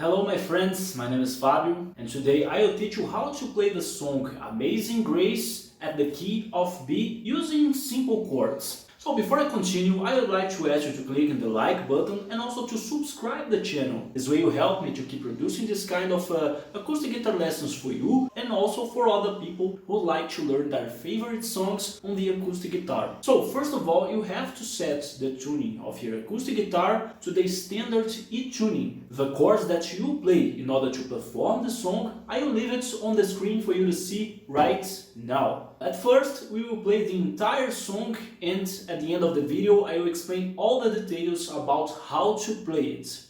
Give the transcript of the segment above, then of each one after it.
Hello my friends, my name is Fabio and today I'll teach you how to play the song Amazing Grace at the key of B using simple chords. So before I continue, I would like to ask you to click on the like button and also to subscribe the channel. This way you help me to keep producing this kind of acoustic guitar lessons for you and also for other people who like to learn their favorite songs on the acoustic guitar. So first of all, you have to set the tuning of your acoustic guitar to the standard E tuning. The chords that you play in order to perform the song, I will leave it on the screen for you to see right now. At first, we will play the entire song and at the end of the video I will explain all the details about how to play it.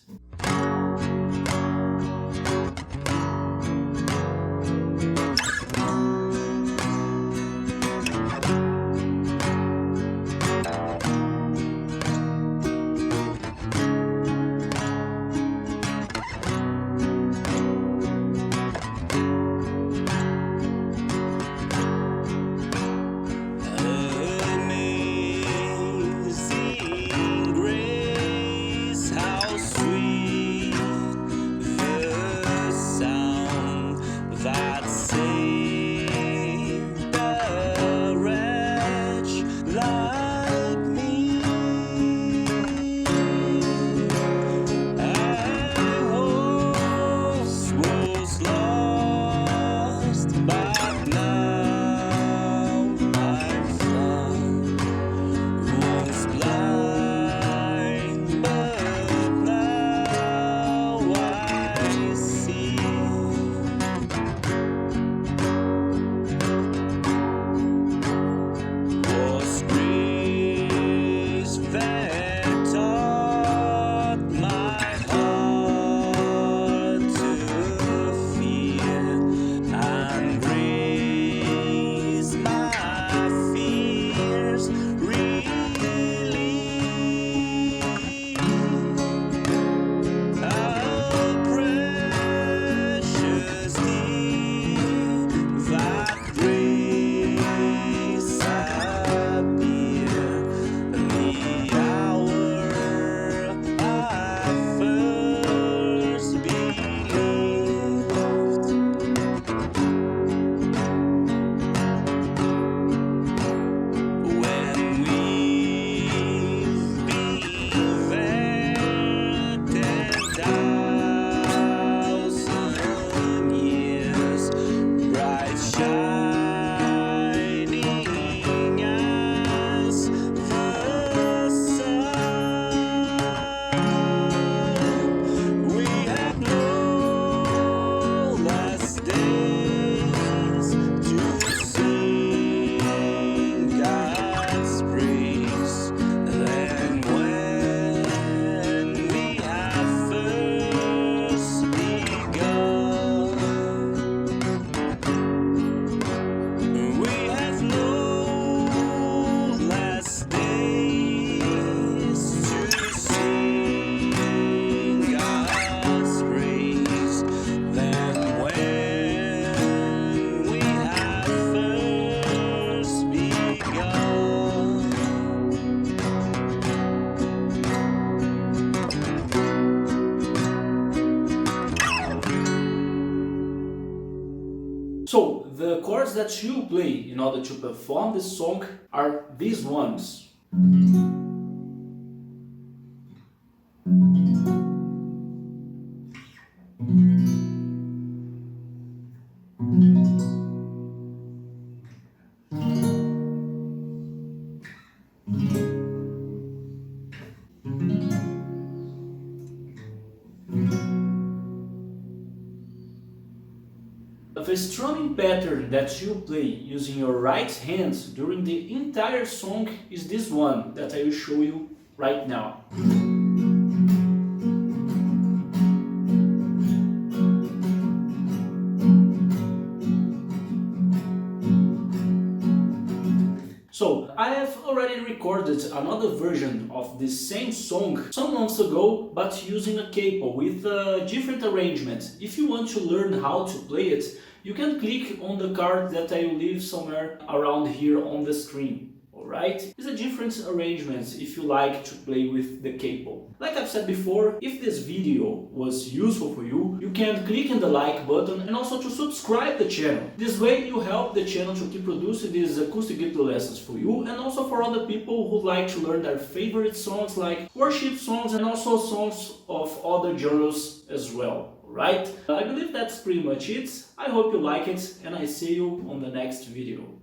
So, the chords that you play in order to perform this song are these ones. The strumming pattern that you play using your right hand during the entire song is this one that I will show you right now. So, I have already recorded another version of this same song some months ago, but using a capo with a different arrangement. If you want to learn how to play it, you can click on the card that I will leave somewhere around here on the screen. alright? It's a different arrangement if you like to play with the capo. Like I've said before, if this video was useful for you, you can click on the like button and also to subscribe the channel. This way you help the channel to keep producing these acoustic guitar lessons for you and also for other people who like to learn their favorite songs like worship songs and also songs of other genres as well. Right? I believe that's pretty much it. I hope you like it and I see you on the next video.